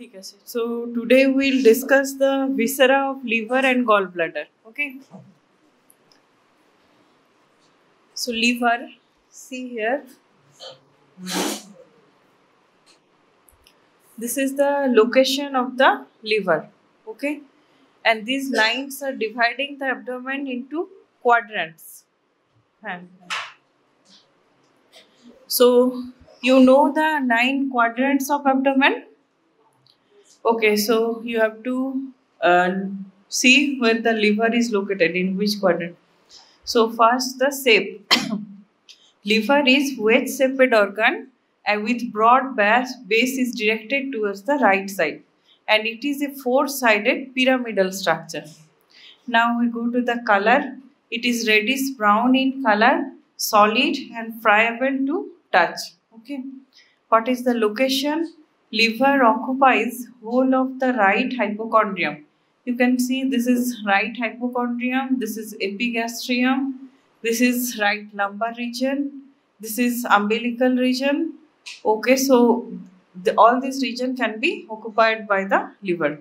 ठीक है sir. So today we'll discuss the viscera of liver and gallbladder. Okay. So liver, see here. This is the location of the liver. Okay. And these lines are dividing the abdomen into quadrants. And so you know the 9 quadrants of abdomen. Okay, so you have to see where the liver is located, in which quadrant. So first the shape. Liver is wedge-shaped organ and with broad base is directed towards the right side, and it is a four-sided pyramidal structure. Now we go to the color. It is reddish brown in color, solid and friable to touch. Okay. What is the location? Liver occupies whole of the right hypochondrium. You can see this is right hypochondrium, this is epigastrium, this is right lumbar region, this is umbilical region. Okay, so all these region can be occupied by the liver.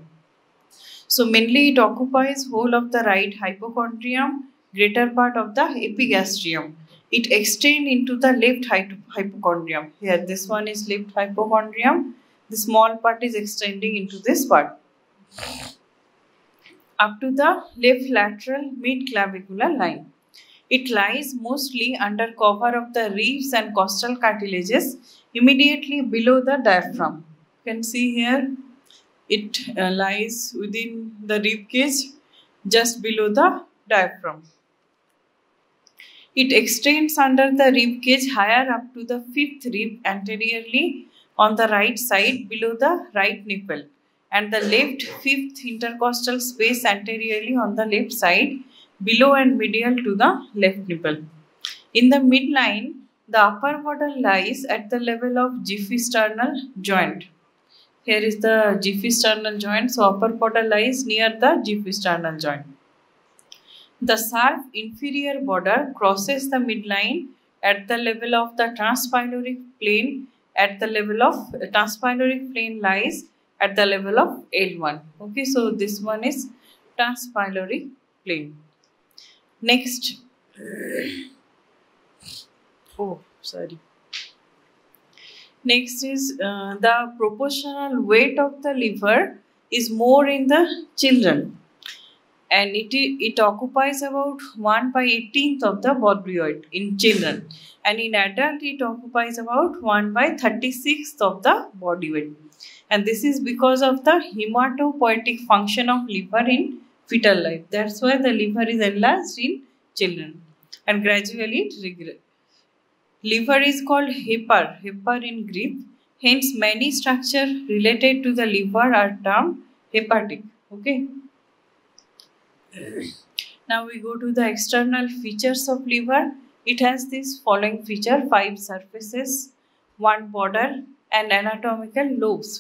So mainly it occupies whole of the right hypochondrium, greater part of the epigastrium. It extends into the left hypochondrium. Here this one is left hypochondrium. The small part is extending into this part. Up to the left lateral mid-clavicular line. It lies mostly under cover of the ribs and costal cartilages immediately below the diaphragm. You can see here it lies within the rib cage just below the diaphragm. It extends under the rib cage higher up to the fifth rib anteriorly on the right side below the right nipple, and the left fifth intercostal space anteriorly on the left side below and medial to the left nipple. In the midline, the upper border lies at the level of giphisternal joint. Here is the giphisternal joint, so upper border lies near the giphisternal joint. The sharp inferior border crosses the midline at the level of the transpyloric plane. At the level of transpyloric plane lies at the level of L1. Okay, so this one is transpyloric plane. Next, Next is the proportional weight of the liver is more in the children, and it occupies about 1/18 of the body weight in children, and in adult it occupies about 1/36 of the body weight, and this is because of the hematopoietic function of liver in fetal life. That's why the liver is enlarged in children and gradually it regress. Liver is called hepar in Greek. Hence, many structures related to the liver are termed hepatic. Okay. Now we go to the external features of liver. It has these following feature: 5 surfaces, 1 border, and anatomical lobes.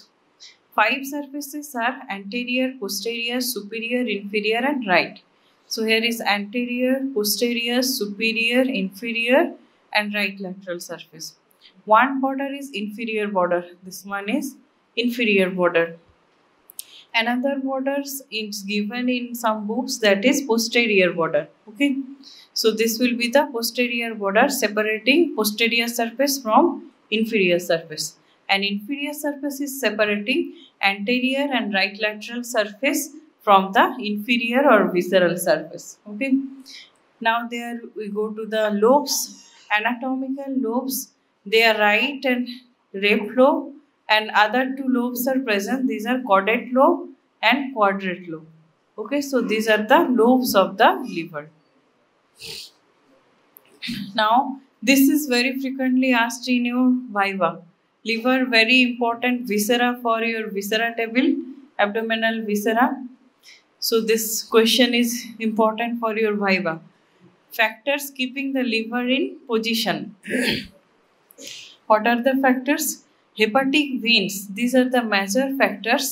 5 surfaces are anterior, posterior, superior, inferior, and right. So here is anterior, posterior, superior, inferior, and right lateral surface. 1 border is inferior border. This one is inferior border. Another border is given in some books, that is posterior border. Okay, so this will be the posterior border separating posterior surface from inferior surface, and inferior surface is separating anterior and right lateral surface from the inferior or visceral surface. Okay, now there we go to the lobes. Anatomical lobes, they are right and left lobe, and other 2 lobes are present. These are caudate lobe and quadrate lobe. Okay, so these are the lobes of the liver. Now, this is very frequently asked in your viva. Liver, very important viscera for your viscera table, abdominal viscera. So this question is important for your viva. Factors keeping the liver in position. What are the factors? Hepatic veins. These are the major factors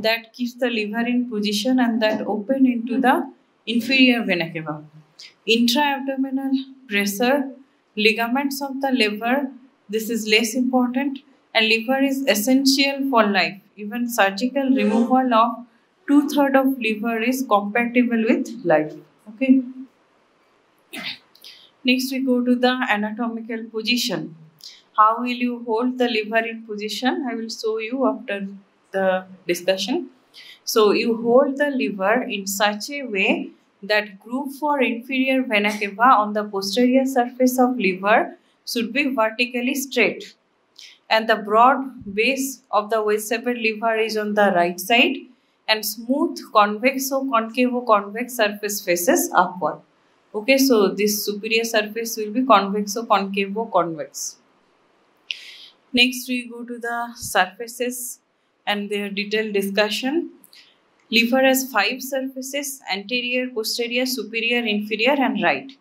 that keeps the liver in position and that open into the inferior vena cava. Intra-abdominal pressure, ligaments of the liver. This is less important. And liver is essential for life. Even surgical removal of 2/3 of liver is compatible with life. Okay. Next, we go to the anatomical position. How will you hold the liver in position? I will show you after the discussion. So, you hold the liver in such a way that groove for inferior vena cava on the posterior surface of liver should be vertically straight, and the broad base of the vesical liver is on the right side, and smooth convexo concavo convex surface faces upward. Okay, so this superior surface will be convexo concavo convex. Next, we go to the surfaces and their detailed discussion. Liver has 5 surfaces: anterior, posterior, superior, inferior, and right.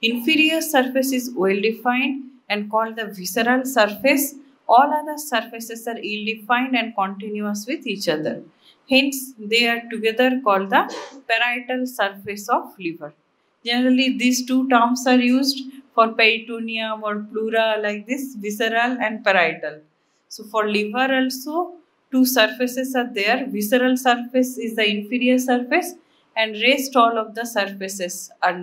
Inferior surface is well defined and called the visceral surface. All other surfaces are ill defined and continuous with each other. Hence, they are together called the parietal surface of liver. Generally, these two terms are used for peritoneum or pleura, like this: visceral and parietal. So, for liver also, two surfaces are there. Visceral surface is the inferior surface, and rest all of the surfaces are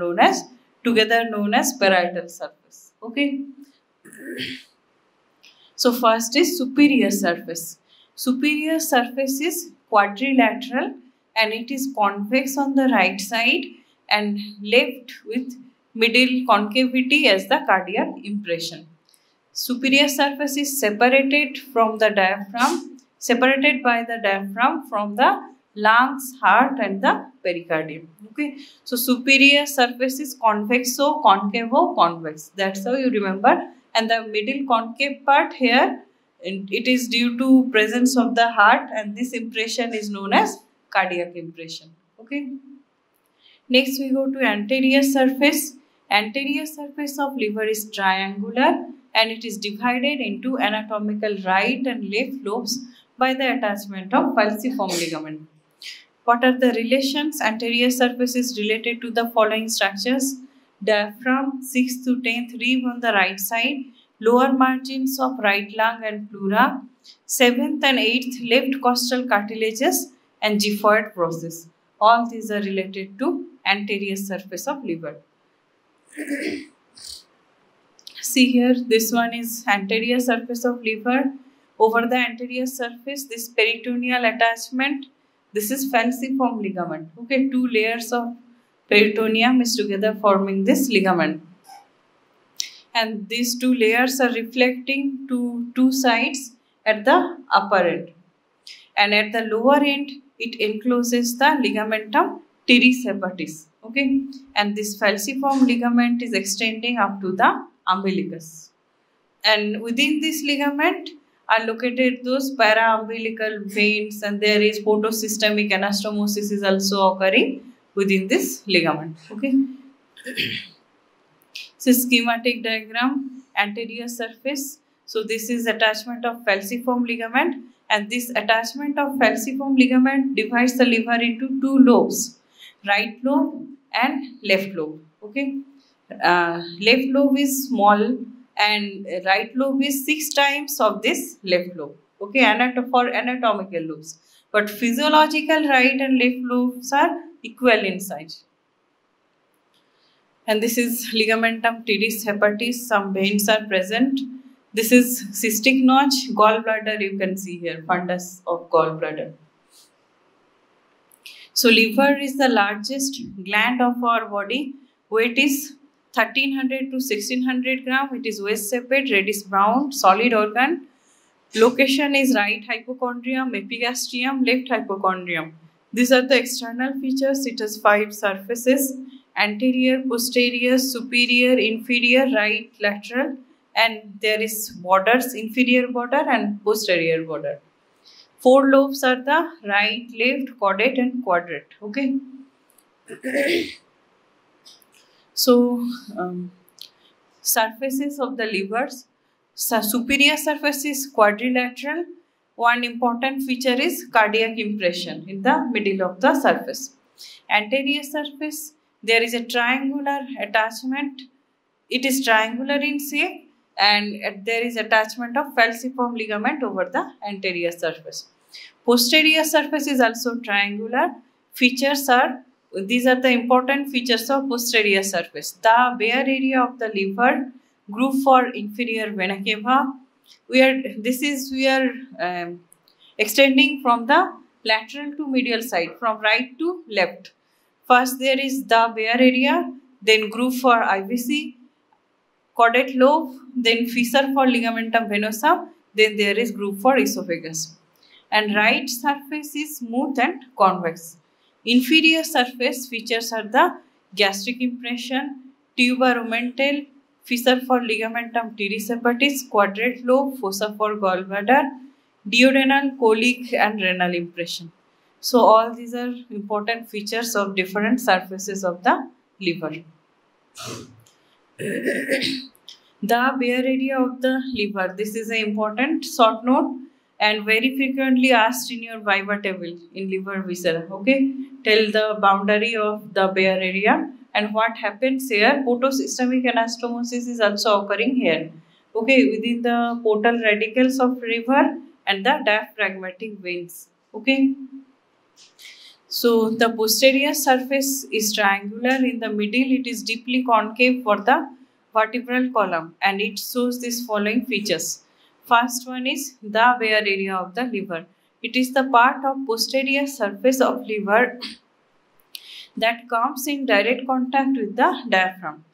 together known as parietal surface. Okay. So first is superior surface. Superior surface is quadrilateral and it is convex on the right side and left with middle concavity as the cardiac impression. Superior surface is separated by the diaphragm from the lungs, heart and the pericardium. Okay. So superior surface is convexo, concavo, convex. That's how you remember. And the middle concave part here, it is due to presence of the heart, and this impression is known as cardiac impression. Okay. Next, we go to anterior surface. Anterior surface of liver is triangular and it is divided into anatomical right and left lobes by the attachment of falciform ligament. What are the relations? Anterior surface is related to the following structures: diaphragm, 6th to 10th rib on the right side, lower margins of right lung and pleura, 7th and 8th left costal cartilages, and xiphoid process. All these are related to anterior surface of liver. See here, this one is anterior surface of liver. Over the anterior surface, this peritoneal attachment, this is falciform ligament. Okay, 2 layers of peritoneum is together forming this ligament. And these 2 layers are reflecting to 2 sides at the upper end. And at the lower end, it encloses the ligamentum teres hepatis. Okay, and this falciform ligament is extending up to the umbilicus. And within this ligament are located those para-umbilical veins, and there is photosystemic anastomosis is also occurring within this ligament. Okay. So schematic diagram, anterior surface. So this is attachment of falciform ligament, and this attachment of falciform ligament divides the liver into 2 lobes, right lobe and left lobe. Okay. Left lobe is small and right lobe is 6 times of this left lobe. Okay, for anatomical lobes. But physiological right and left lobes are equal in size. And this is ligamentum teres hepatis. Some veins are present. This is cystic notch, gallbladder. You can see here, fundus of gallbladder. So liver is the largest gland of our body. Weight is 1300 to 1600 gram. It is waist shaped, reddish brown, solid organ. Location is right hypochondrium, epigastrium, left hypochondrium. These are the external features. It has 5 surfaces: anterior, posterior, superior, inferior, right, lateral, and there is borders, inferior border and posterior border. 4 lobes are the right, left, caudate and quadrate. Okay. So, surfaces of the livers. Superior surface is quadrilateral. One important feature is cardiac impression in the middle of the surface. Anterior surface, there is a triangular attachment. It is triangular in shape and there is attachment of falciform ligament over the anterior surface. Posterior surface is also triangular. Features are, these are the important features of posterior surface. The bare area of the liver, groove for inferior vena cava. We are extending from the lateral to medial side, from right to left. First there is the bare area, then groove for IVC, caudate lobe, then fissure for ligamentum venosa, then there is groove for esophagus. And right surface is smooth and convex. Inferior surface features are the gastric impression, tuberomental, fissure for ligamentum teres hepatis, quadrate lobe, fossa for gallbladder, duodenal, colic and renal impression. So all these are important features of different surfaces of the liver. The bare area of the liver. This is an important short note and very frequently asked in your viva table in liver viscera. Okay, tell the boundary of the bare area and what happens here. Portosystemic anastomosis is also occurring here. Okay, within the portal radicals of liver and the diaphragmatic veins. Okay. So the posterior surface is triangular. In the middle, it is deeply concave for the vertebral column and it shows these following features. First one is the bare area of the liver. It is the part of posterior surface of liver that comes in direct contact with the diaphragm.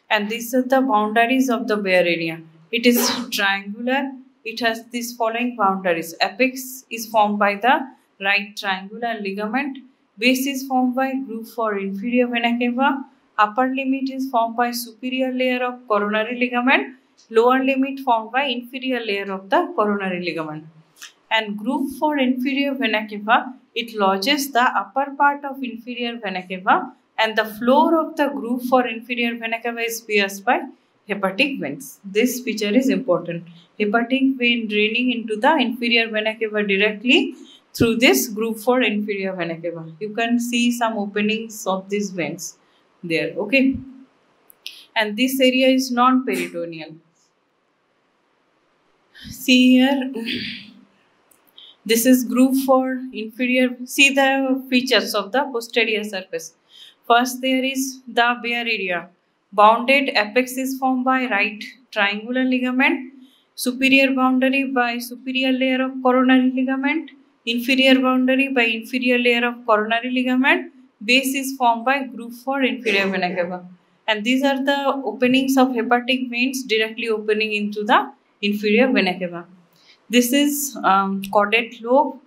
And these are the boundaries of the bare area. It is triangular. It has these following boundaries. Apex is formed by the right triangular ligament. Base is formed by groove for inferior vena cava. Upper limit is formed by superior layer of coronary ligament. Lower limit formed by inferior layer of the coronary ligament. And groove for inferior vena cava, it lodges the upper part of inferior vena cava and the floor of the groove for inferior vena cava is pierced by hepatic veins. This feature is important. Hepatic vein draining into the inferior vena cava directly through this groove for inferior vena cava. You can see some openings of these veins there. Okay. And this area is non-peritoneal. See here. This is groove for inferior. See the features of the posterior surface. First there is the bare area. Bounded apex is formed by right triangular ligament. Superior boundary by superior layer of coronary ligament. Inferior boundary by inferior layer of coronary ligament. Base is formed by groove for inferior vena cava. And these are the openings of hepatic veins directly opening into the inferior vena cava. This is caudate lobe,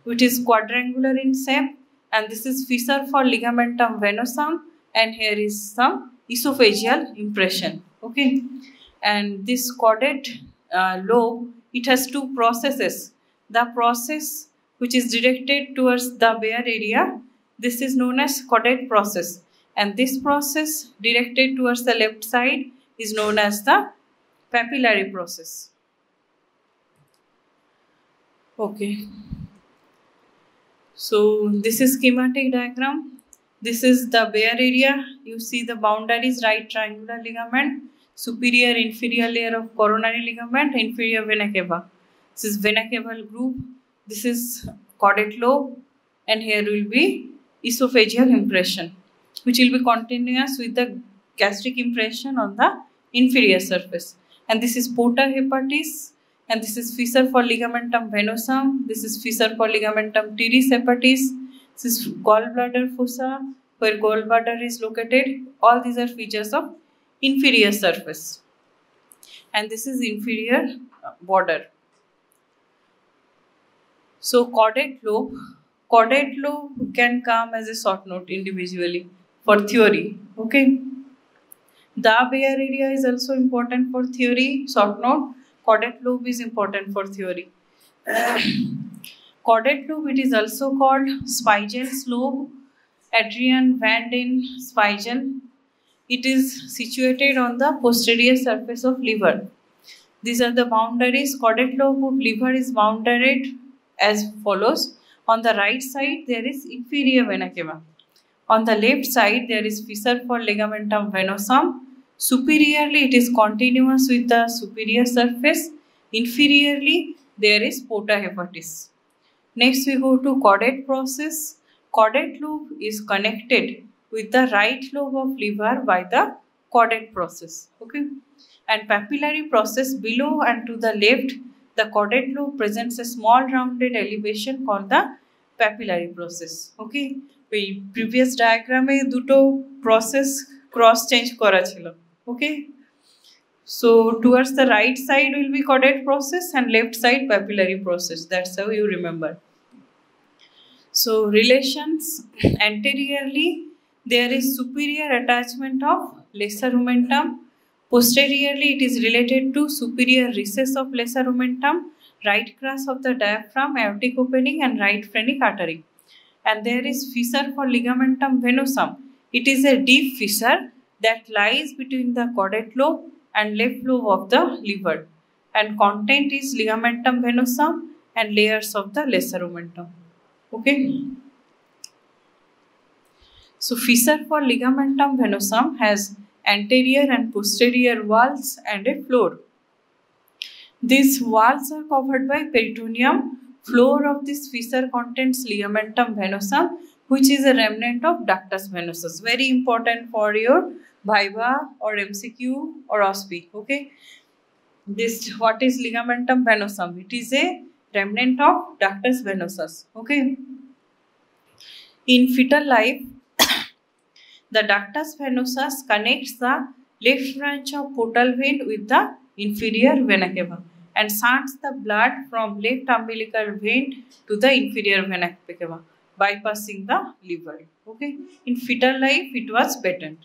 which is quadrangular in shape, and this is fissure for ligamentum venosum, and here is some esophageal impression. Okay, and this caudate lobe, it has two processes. The process which is directed towards the bare area, this is known as caudate process, and this process directed towards the left side is known as the papillary process. Okay, so this is schematic diagram. This is the bare area. You see the boundaries, right triangular ligament, superior inferior layer of coronary ligament, inferior vena cava. This is vena caval groove. This is caudate lobe, and here will be esophageal impression, which will be continuous with the gastric impression on the inferior surface. And this is porta hepatis. And this is fissure for ligamentum venosum. This is fissure for ligamentum teres hepatis. This is gallbladder fossa, where gallbladder is located. All these are features of inferior surface. And this is inferior border. So caudate lobe. Caudate lobe can come as a short note individually for theory. Okay. The bare area is also important for theory. Short note. Caudate lobe is important for theory. Caudate lobe, it is also called Spiegel's lobe, Adrian van den Spiegel. It is situated on the posterior surface of liver. These are the boundaries. Caudate lobe of liver is bounded as follows. On the right side, there is inferior vena cava. On the left side, there is fissure for ligamentum venosum. Superiorly, it is continuous with the superior surface. Inferiorly, there is porta hepatis. Next, we go to caudate process. Caudate lobe is connected with the right lobe of liver by the caudate process. Okay, and papillary process below and to the left, the caudate lobe presents a small rounded elevation called the papillary process. Okay, we previous diagram में दुटो process cross change करा छिलो. Okay, so towards the right side will be caudate process and left side papillary process. That's how you remember. So relations anteriorly, there is superior attachment of lesser omentum. Posteriorly, it is related to superior recess of lesser omentum, right crus of the diaphragm, aortic opening and right phrenic artery. And there is fissure for ligamentum venosum. It is a deep fissure that lies between the caudate lobe and left lobe of the liver. And content is ligamentum venosum and layers of the lesser omentum. Okay. So fissure for ligamentum venosum has anterior and posterior walls and a floor. These walls are covered by peritoneum. Floor of this fissure contains ligamentum venosum, which is a remnant of ductus venosus. Very important for your Viva or MCQ or OSPI. Okay. This, what is ligamentum venosum? It is a remnant of ductus venosus. Okay. In fetal life, the ductus venosus connects the left branch of portal vein with the inferior vena cava and shunts the blood from left umbilical vein to the inferior vena cava, bypassing the liver. Okay. In fetal life, it was patent.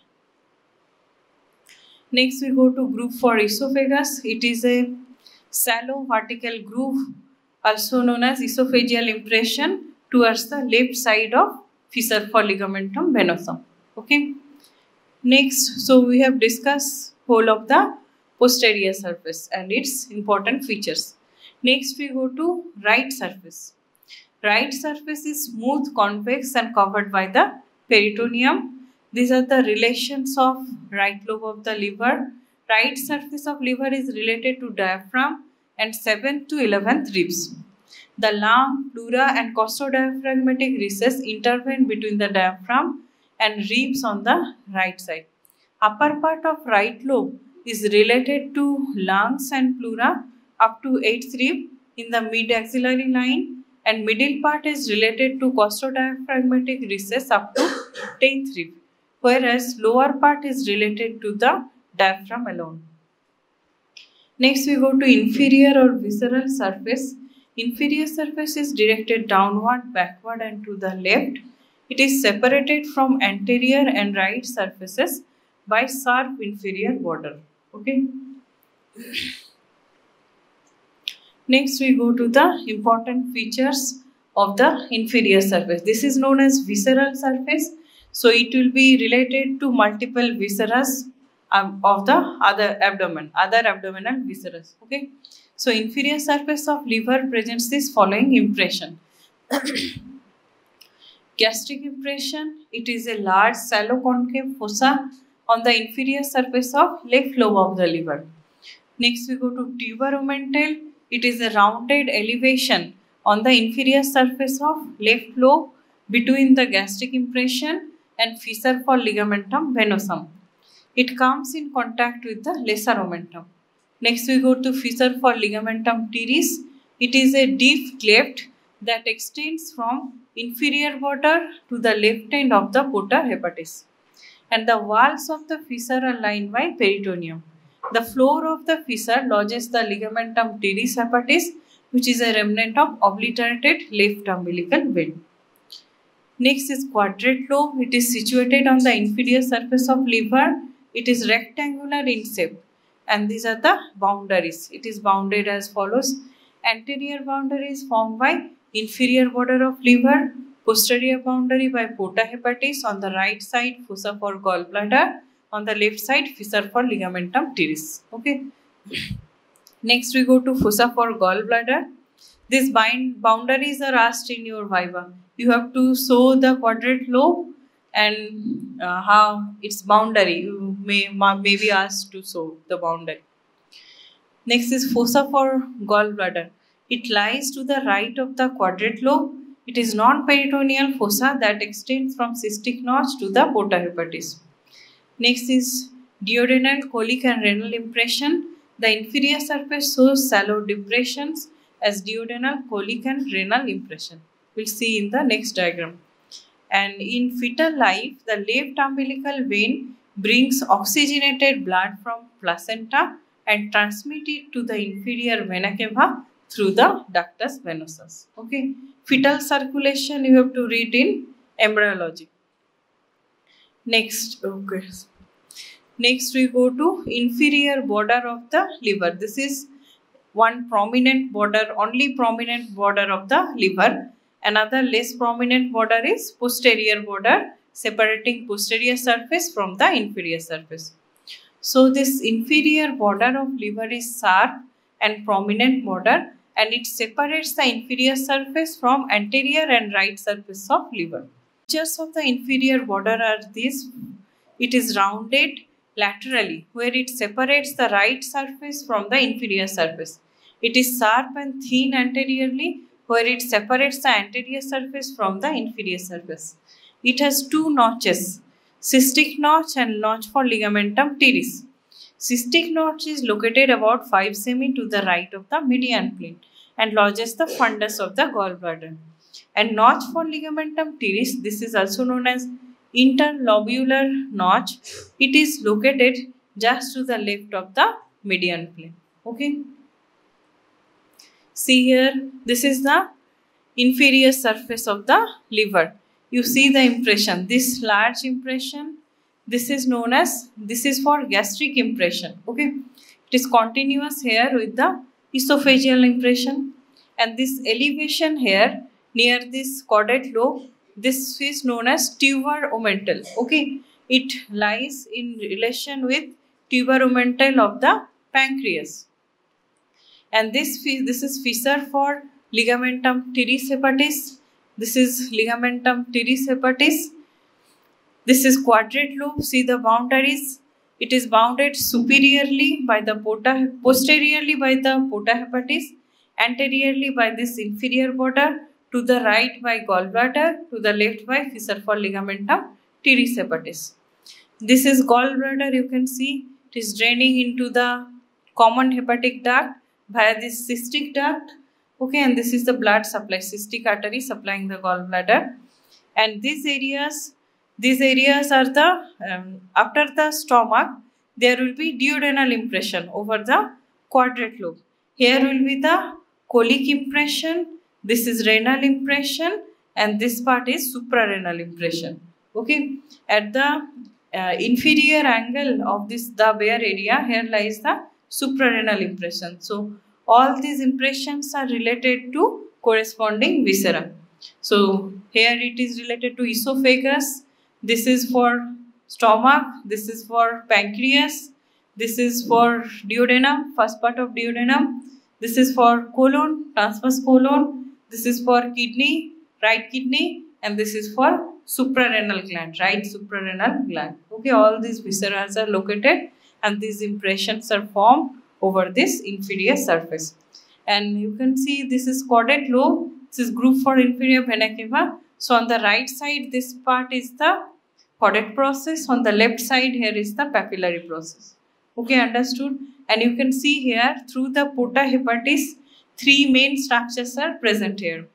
Next, we go to groove for esophagus. It is a shallow vertical groove, also known as esophageal impression, towards the left side of fissure for ligamentum venosum. Okay. Next, so we have discussed whole of the posterior surface and its important features. Next, we go to right surface. Right surface is smooth, convex and covered by the peritoneum. These are the relations of right lobe of the liver. Right surface of liver is related to diaphragm and 7th to 11th ribs. The lung, pleura and costodiaphragmatic recess intervene between the diaphragm and ribs on the right side. Upper part of right lobe is related to lungs and pleura up to 8th rib in the mid-axillary line, and middle part is related to costodiaphragmatic recess up to 10th rib, whereas lower part is related to the diaphragm alone. Next, we go to inferior or visceral surface. Inferior surface is directed downward, backward and to the left. It is separated from anterior and right surfaces by sharp inferior border. Okay. Next, we go to the important features of the inferior surface. This is known as visceral surface. So it will be related to multiple viscera of the other abdominal viscera. Okay. So inferior surface of liver presents this following impression. Gastric impression. It is a large shallow concave fossa on the inferior surface of left lobe of the liver. Next, we go to tuber omental. It is a rounded elevation on the inferior surface of left lobe between the gastric impression and fissure for ligamentum venosum. It comes in contact with the lesser omentum. Next, we go to fissure for ligamentum teres. It is a deep cleft that extends from inferior border to the left end of the porta hepatis. And the walls of the fissure are lined by peritoneum. The floor of the fissure lodges the ligamentum teres hepatis, which is a remnant of obliterated left umbilical vein. Next is quadrate lobe. It is situated on the inferior surface of liver. It is rectangular in shape. And these are the boundaries. It is bounded as follows. Anterior boundary is formed by inferior border of liver, posterior boundary by porta hepatis, on the right side fossa for gallbladder, on the left side fissure for ligamentum teres. Okay. Next, we go to fossa for gallbladder. These boundaries are asked in your Viva. You have to show the quadrate lobe and how its boundary. You may be asked to show the boundary. Next is fossa for gallbladder. It lies to the right of the quadrate lobe. It is non-peritoneal fossa that extends from cystic notch to the porta hepatis. Next is duodenal, colic and renal impression. The inferior surface shows shallow depressions as duodenal, colic and renal impression. We'll see in the next diagram. And in fetal life, the left umbilical vein brings oxygenated blood from placenta and transmit it to the inferior vena cava through the ductus venosus. Okay. Fetal circulation you have to read in embryology. Next, okay. Next we go to inferior border of the liver. This is one prominent border, only prominent border of the liver. Another less prominent border is posterior border, separating posterior surface from the inferior surface. So this inferior border of liver is sharp and prominent border, and it separates the inferior surface from anterior and right surface of liver. Features of the inferior border are these. It is rounded laterally, where it separates the right surface from the inferior surface. It is sharp and thin anteriorly, where it separates the anterior surface from the inferior surface. It has two notches, cystic notch and notch for ligamentum teres. Cystic notch is located about 5 cm to the right of the median plane and lodges the fundus of the gallbladder. And notch for ligamentum teres, this is also known as interlobular notch. It is located just to the left of the median plane. Okay. See here, this is the inferior surface of the liver. You see the impression, this large impression, this is known as, this is for gastric impression. Okay. It is continuous here with the esophageal impression, and this elevation here near this caudate lobe, this is known as tuber omental. Okay. It lies in relation with tuber omental of the pancreas. And this is fissure for ligamentum teres hepatis. This is ligamentum teres hepatis. This is quadrate lobe. See the boundaries. It is bounded superiorly by the posteriorly by the porta hepatis, anteriorly by this inferior border, to the right by gallbladder, to the left by fissure for ligamentum teres hepatis. This is gallbladder. You can see it is draining into the common hepatic duct via this cystic duct. Okay, and this is the blood supply, cystic artery supplying the gallbladder. And these areas are the, after the stomach, there will be duodenal impression over the quadrate lobe. Here will be the colic impression, this is renal impression, and this part is suprarenal impression. Okay, at the inferior angle of this, the bare area, here lies the suprarenal impression. So all these impressions are related to corresponding viscera. So here it is related to esophagus, this is for stomach, this is for pancreas, this is for duodenum, first part of duodenum, this is for colon, transverse colon, this is for kidney, right kidney, and this is for suprarenal gland, right suprarenal gland. Okay, all these viscera are located and these impressions are formed over this inferior surface. And you can see this is caudate lobe, this is group for inferior vena cava. So on the right side, this part is the caudate process, on the left side here is the papillary process. Okay, understood? And you can see here through the porta hepatis, three main structures are present here: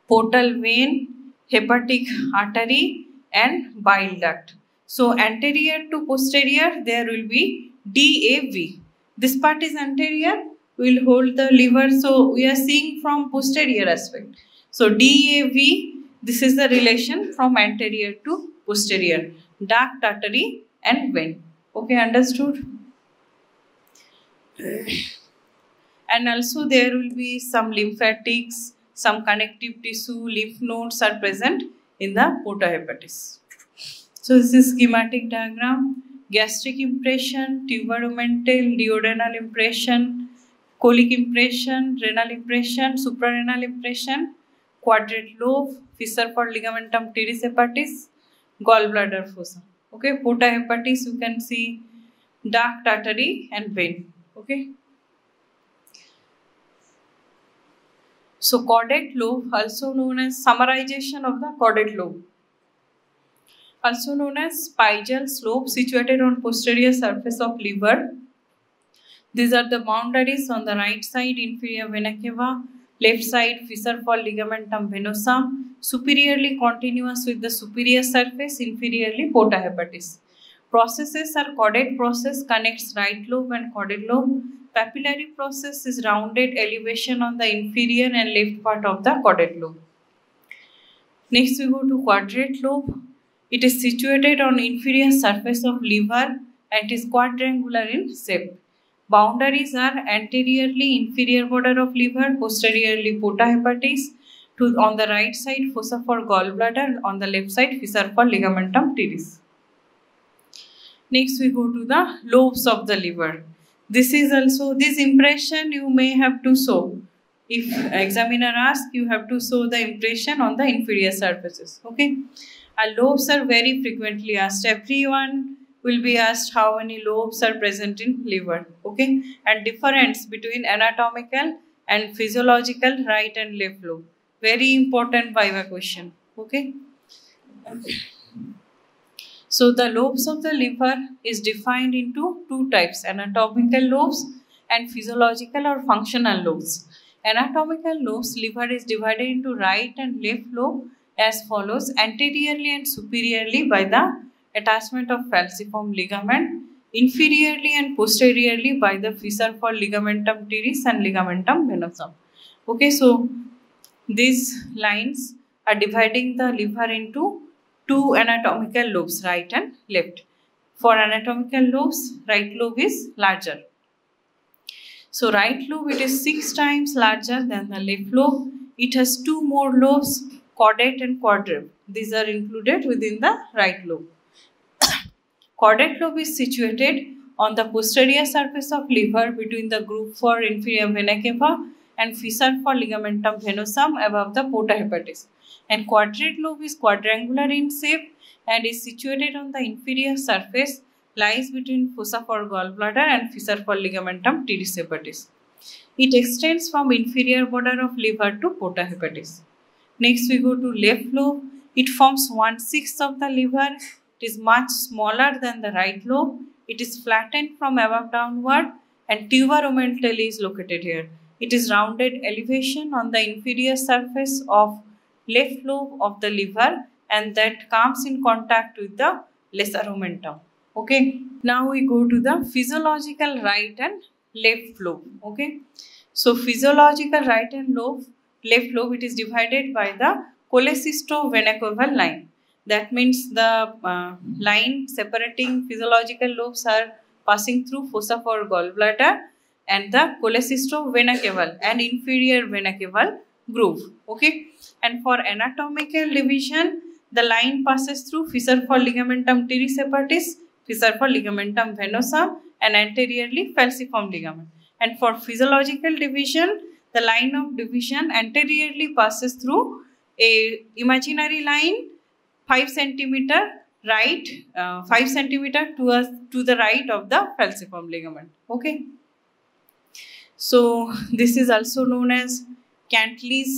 portal vein, hepatic artery, and bile duct. So anterior to posterior there will be DAV. This part is anterior, we will hold the liver, so we are seeing from posterior aspect. So DAV, this is the relation from anterior to posterior, duct, artery and vein. Okay, understood? And also there will be some lymphatics, some connective tissue, lymph nodes are present in the porta hepatis. So this is schematic diagram: gastric impression, tuber omental, duodenal impression, colic impression, renal impression, suprarenal impression, quadrate lobe, fissure for ligamentum teres hepatis, gallbladder fossa. Okay, porta hepatis, you can see dark artery and vein. Okay. So caudate lobe, also known as summarization of the caudate lobe, also known as pygeal slope, situated on posterior surface of liver. These are the boundaries: on the right side, inferior vena cava, left side, fissure for ligamentum venosum, superiorly continuous with the superior surface, inferiorly porta hepatis. Processes are: caudate process connects right lobe and caudate lobe. Papillary process is rounded elevation on the inferior and left part of the caudate lobe. Next we go to quadrate lobe. It is situated on inferior surface of liver and is quadrangular in shape. Boundaries are: anteriorly inferior border of liver, posteriorly porta hepatis, on the right side fossa for gallbladder, on the left side fissure for ligamentum teres. Next we go to the lobes of the liver. This is also, this impression you may have to show. If examiner asks, you have to show the impression on the inferior surfaces. Okay. Lobes are very frequently asked. Everyone will be asked how many lobes are present in liver. Okay. And difference between anatomical and physiological right and left lobe. Very important viva question. Okay. So the lobes of the liver is defined into two types: anatomical lobes and physiological or functional lobes. Anatomical lobes, liver is divided into right and left lobe as follows: anteriorly and superiorly by the attachment of falciform ligament, inferiorly and posteriorly by the fissure for ligamentum teres and ligamentum venosum. Okay, so these lines are dividing the liver into two anatomical lobes, right and left. For anatomical lobes, right lobe is larger. So right lobe, it is 6 times larger than the left lobe. It has two more lobes, caudate and quadrate. These are included within the right lobe. Caudate lobe is situated on the posterior surface of liver between the group for inferior vena cava and fissure for ligamentum venosum above the porta hepatis. And quadrate lobe is quadrangular in shape and is situated on the inferior surface, lies between fossa for gallbladder and fissure for ligamentum teres hepatis. It extends from inferior border of liver to porta hepatis. Next we go to left lobe. It forms 1/6 of the liver. It is much smaller than the right lobe. It is flattened from above downward and tuberomentally is located here. It is rounded elevation on the inferior surface of left lobe of the liver and that comes in contact with the lesser omentum. Okay. Now we go to the physiological right and left lobe. Okay. So physiological right and left lobe, it is divided by the cholecystosvenacaval line. That means the line separating physiological lobes are passing through fossa for gallbladder and the cholecystovena and inferior vena cava groove. Okay. And for anatomical division, the line passes through fissure for ligamentum teres hepatis, fissure for ligamentum venosum and anteriorly falciform ligament. And for physiological division, the line of division anteriorly passes through a imaginary line 5 centimeter right, 5 centimeter to the right of the falciform ligament. Okay. So this is also known as Cantley's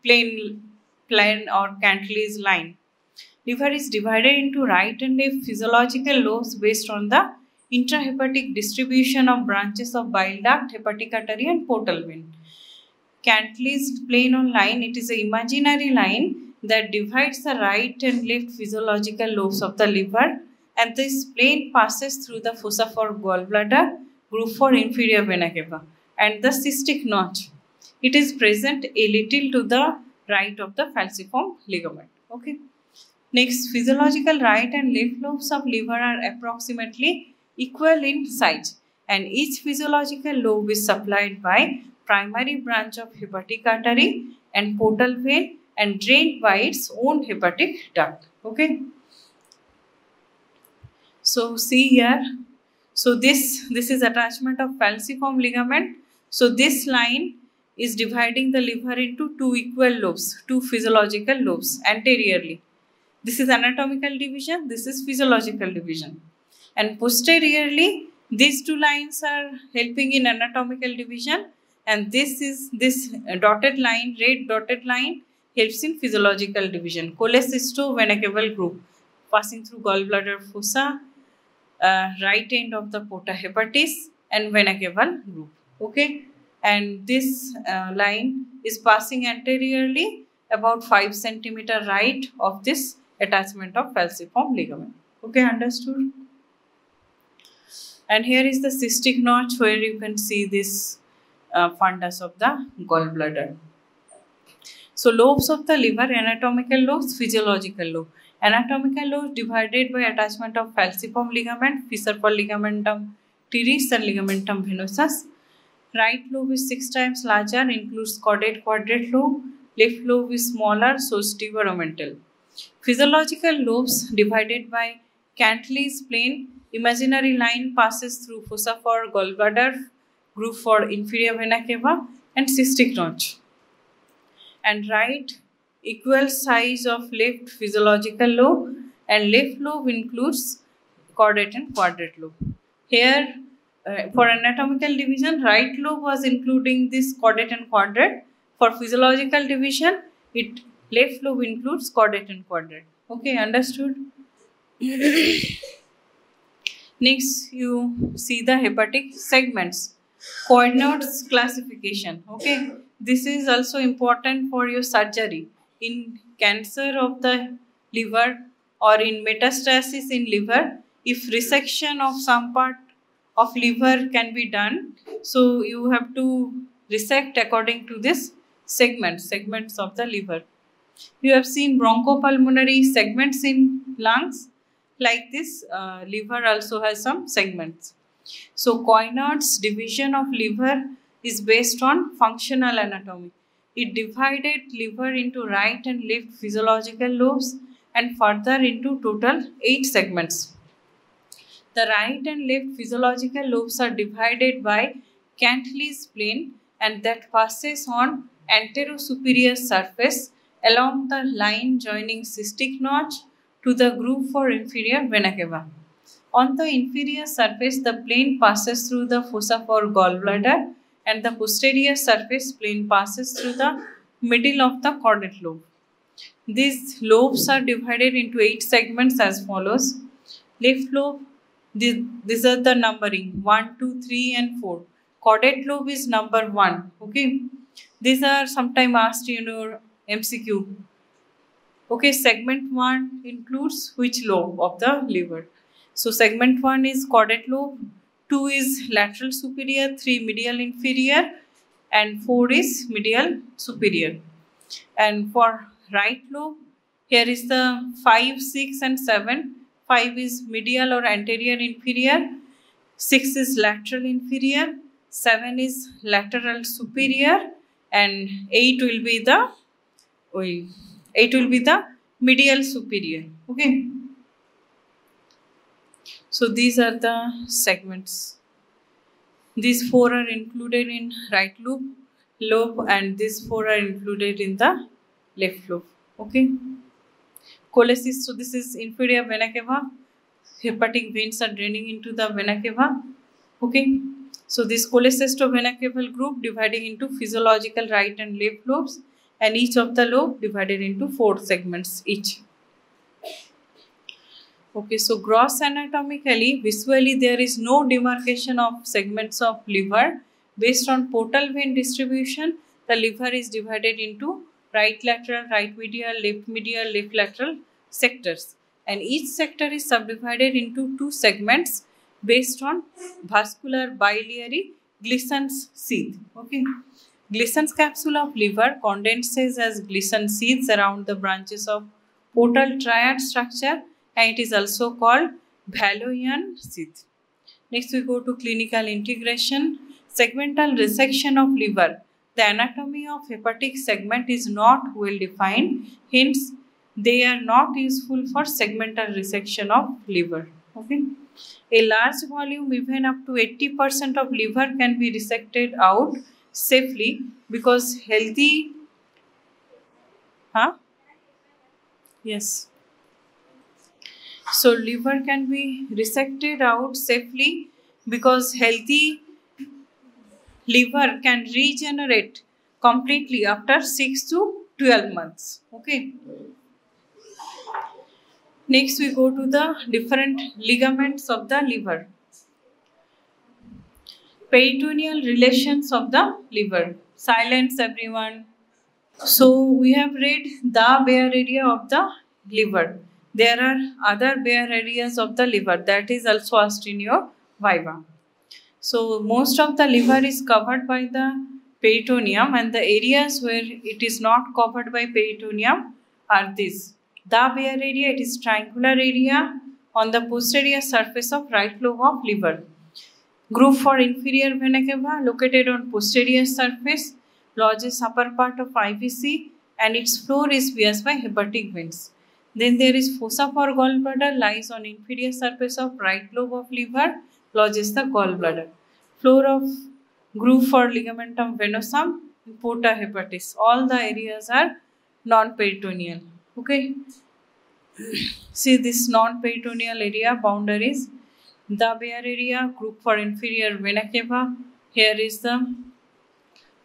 plane or Cantley's line. Liver is divided into right and left physiological lobes based on the intrahepatic distribution of branches of bile duct, hepatic artery and portal vein. Cantley's plane or line, it is an imaginary line that divides the right and left physiological lobes of the liver, and this plane passes through the fossa for gallbladder, groove for inferior vena cava and the cystic notch. It is present a little to the right of the falciform ligament. Okay. Next, physiological right and left lobes of liver are approximately equal in size and each physiological lobe is supplied by primary branch of hepatic artery and portal vein and drained by its own hepatic duct. Okay. So see here. So this is attachment of falciform ligament. So this line is dividing the liver into two equal lobes, two physiological lobes anteriorly. This is anatomical division, this is physiological division. And posteriorly, these two lines are helping in anatomical division, and this dotted line, red dotted line, helps in physiological division. Cholecysto-vena cava group passing through gallbladder fossa, right end of the porta hepatis, and vena cava group. Okay, and this line is passing anteriorly about 5 centimeter right of this attachment of falciform ligament. Okay, understood? And here is the cystic notch where you can see this fundus of the gallbladder. So lobes of the liver, anatomical lobes, physiological lobe. Anatomical lobes divided by attachment of falciform ligament, fissure for ligamentum teres and ligamentum venosus. Right lobe is 6 times larger, includes caudate quadrate lobe. Left lobe is smaller, so steveromental. Physiological lobes divided by Cantley's plane. Imaginary line passes through fossa for gallbladder, groove for inferior vena cava, and cystic notch. And right equal size of left physiological lobe, and left lobe includes caudate and quadrate lobe. Here for anatomical division, right lobe was including this caudate and quadrate. For physiological division, left lobe includes caudate and quadrate. Okay, understood? Next, you see the hepatic segments. Coordinates classification. Okay, this is also important for your surgery. In cancer of the liver or in metastasis in liver, if resection of some part of liver can be done, so you have to resect according to this segments of the liver. You have seen bronchopulmonary segments in lungs. Like this, liver also has some segments. So Coinard's division of liver is based on functional anatomy. It divided liver into right and left physiological lobes and further into total 8 segments. The right and left physiological lobes are divided by Cantley's plane, and that passes on anterosuperior surface along the line joining cystic notch to the groove for inferior vena cava. On the inferior surface, the plane passes through the fossa for gallbladder, and the posterior surface plane passes through the middle of the caudate lobe. These lobes are divided into 8 segments as follows. Left lobe, these are the numbering 1, 2, 3 and 4. Caudate lobe is number 1. Okay, these are sometimes asked in your MCQ. Okay, segment 1 includes which lobe of the liver? So segment 1 is caudate lobe, 2 is lateral superior, 3 medial inferior, and 4 is medial superior. And for right lobe, here is the 5, 6 and 7. 5 is medial or anterior inferior, 6 is lateral inferior, 7 is lateral superior, and 8 will be the medial superior. Okay. So these are the segments. These 4 are included in right lobe, and these 4 are included in the left lobe. Okay. Cholecyst, so this is inferior vena cava. Hepatic veins are draining into the vena cava. Okay. So this cholecystovena caval group dividing into physiological right and left lobes, and each of the lobe divided into 4 segments each. Okay, so gross anatomically, visually there is no demarcation of segments of liver. Based on portal vein distribution, the liver is divided into right lateral, right medial, left lateral sectors, and each sector is subdivided into 2 segments based on vascular biliary Gleason's sheath. Okay, Gleason's capsule of liver condenses as Gleason sheaths around the branches of portal triad structure, and it is also called Valoyan sheath. Next we go to clinical integration. Segmental resection of liver. The anatomy of hepatic segment is not well defined, hence they are not useful for segmental resection of liver. Okay. A large volume, even up to 80% of liver can be resected out safely because healthy. Yes. So liver can be resected out safely because healthy liver can regenerate completely after 6 to 12 months. Okay. Next we go to the different ligaments of the liver. Peritoneal relations of the liver. Silence everyone. So we have read the bare area of the liver. There are other bare areas of the liver that is also asked in your viva. So most of the liver is covered by the peritoneum, and the areas where it is not covered by peritoneum are these. The bare area, it is triangular area on the posterior surface of right lobe of liver. Groove for inferior vena cava located on posterior surface, lodges upper part of IVC, and its floor is pierced by hepatic veins. Then there is fossa for gallbladder, lies on inferior surface of right lobe of liver, lodges the gallbladder. Floor of groove for ligamentum venosum, porta hepatis. All the areas are non-peritoneal. Okay. See this non-peritoneal area boundaries. The bare area, group for inferior vena cava. Here is the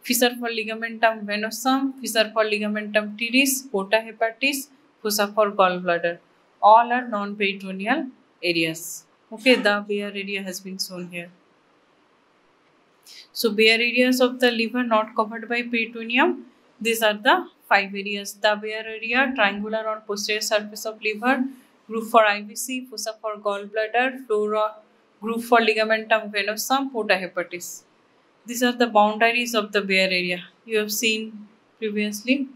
fissure for ligamentum venosum, fissure for ligamentum teres, porta hepatis, fossa for gallbladder. All are non-peritoneal areas. Okay, the bare area has been shown here. So bare areas of the liver not covered by peritoneum. These are the 5 areas. The bare area, triangular on posterior surface of liver, groove for IVC, fossa for gallbladder, flora, groove for ligamentum venosum, porta hepatis. These are the boundaries of the bare area you have seen previously.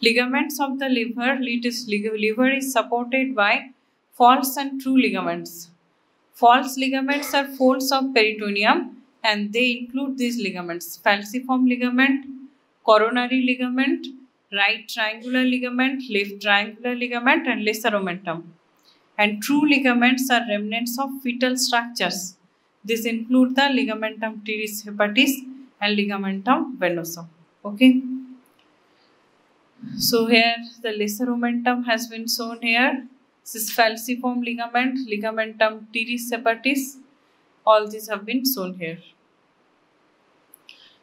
Ligaments of the liver. Liver is supported by false and true ligaments. False ligaments are folds of peritoneum, and they include these ligaments: falciform ligament, coronary ligament, right triangular ligament, left triangular ligament, and lesser omentum. And true ligaments are remnants of fetal structures. These include the ligamentum teres hepatis and ligamentum venosum. Okay. So here the lesser omentum has been shown here. This is falciform ligament, ligamentum teres hepatis. All these have been shown here.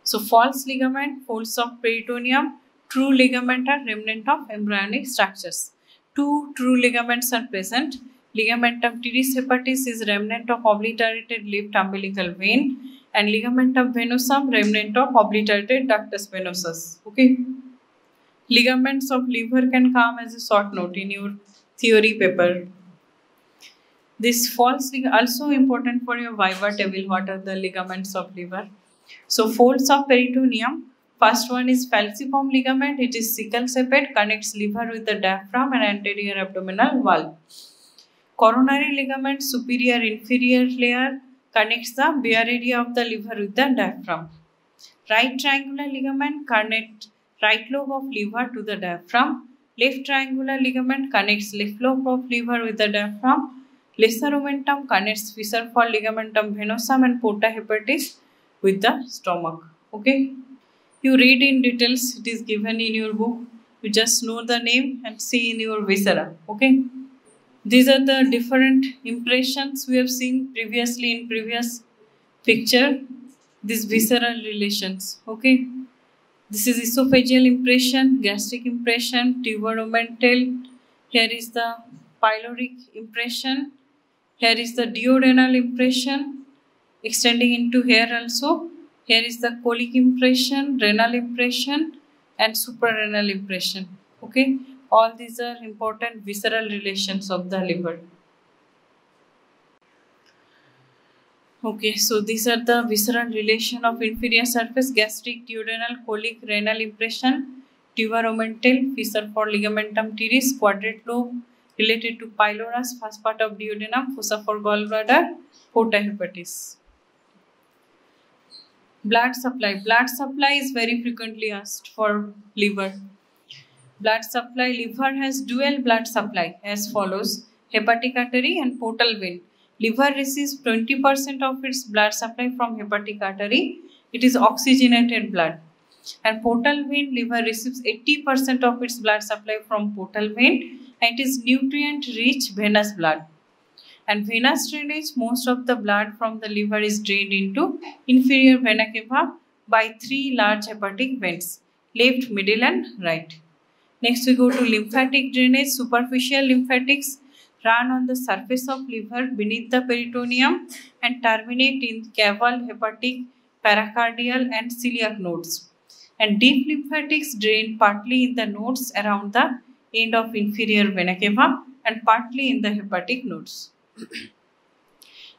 So false ligament, folds of peritoneum. True ligament are remnant of embryonic structures. 2 true ligaments are present. Ligamentum teres hepatis is remnant of obliterated left umbilical vein, and ligamentum venosum remnant of obliterated ductus venosus. Okay. Ligaments of liver can come as a short note in your theory paper. This false also important for your viva table. What are the ligaments of liver? So folds of peritoneum. First one is falciform ligament. It is sickle shaped, connects liver with the diaphragm and anterior abdominal wall. Coronary ligament, superior inferior layer, connects the bare area of the liver with the diaphragm. Right triangular ligament connects right lobe of liver to the diaphragm. Left triangular ligament connects left lobe of liver with the diaphragm. Lesser omentum connects fissure for ligamentum venosum and porta hepatis with the stomach. Okay. You read in details. It is given in your book. You just know the name and see in your viscera. Okay. These are the different impressions we have seen previously in previous picture. These visceral relations. Okay. This is esophageal impression, gastric impression, tuberomental. Here is the pyloric impression. Here is the duodenal impression extending into here also. Here is the colic impression, renal impression, and suprarenal impression. Okay. All these are important visceral relations of the liver. Okay, so these are the visceral relation of inferior surface: gastric, duodenal, colic, renal impression, tuberomental, fissure for ligamentum teres, quadrate lobe related to pylorus, first part of duodenum, fossa for gallbladder, porta hepatis. Blood supply. Blood supply is very frequently asked for liver. Blood supply. Liver has dual blood supply as follows: hepatic artery and portal vein. Liver receives 20% of its blood supply from hepatic artery. It is oxygenated blood. And portal vein, liver receives 80% of its blood supply from portal vein, and it is nutrient rich venous blood. And venous drainage, most of the blood from the liver is drained into inferior vena cava by three large hepatic veins, left, middle and right. Next we go to lymphatic drainage. Superficial lymphatics run on the surface of liver beneath the peritoneum and terminate in caval, hepatic, pericardial and celiac nodes. And deep lymphatics drain partly in the nodes around the end of inferior vena cava and partly in the hepatic nodes.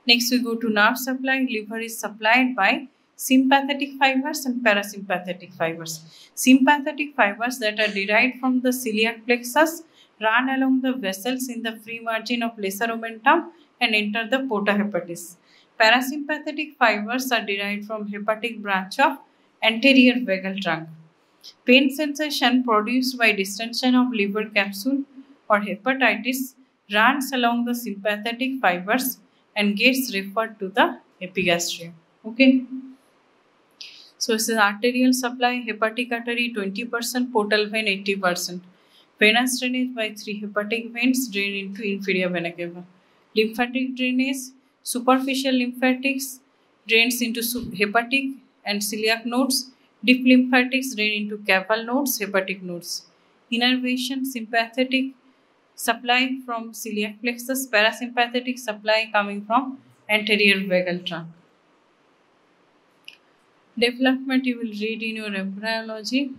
Next we go to nerve supply. Liver is supplied by sympathetic fibers and parasympathetic fibers. Sympathetic fibers that are derived from the celiac plexus run along the vessels in the free margin of lesser omentum and enter the porta hepatis. Parasympathetic fibers are derived from hepatic branch of anterior vagal trunk. Pain sensation produced by distension of liver capsule or hepatitis runs along the sympathetic fibers and gets referred to the epigastrium. Okay. So this is arterial supply, hepatic artery 20%, portal vein 80%. Venous drainage by three hepatic veins drain into inferior vena cava. Lymphatic drainage, superficial lymphatics drains into hepatic and celiac nodes. Deep lymphatics drain into caval nodes, hepatic nodes. Innervation, sympathetic supply from celiac plexus, parasympathetic supply coming from anterior vagal trunk. Development you will read in your embryology.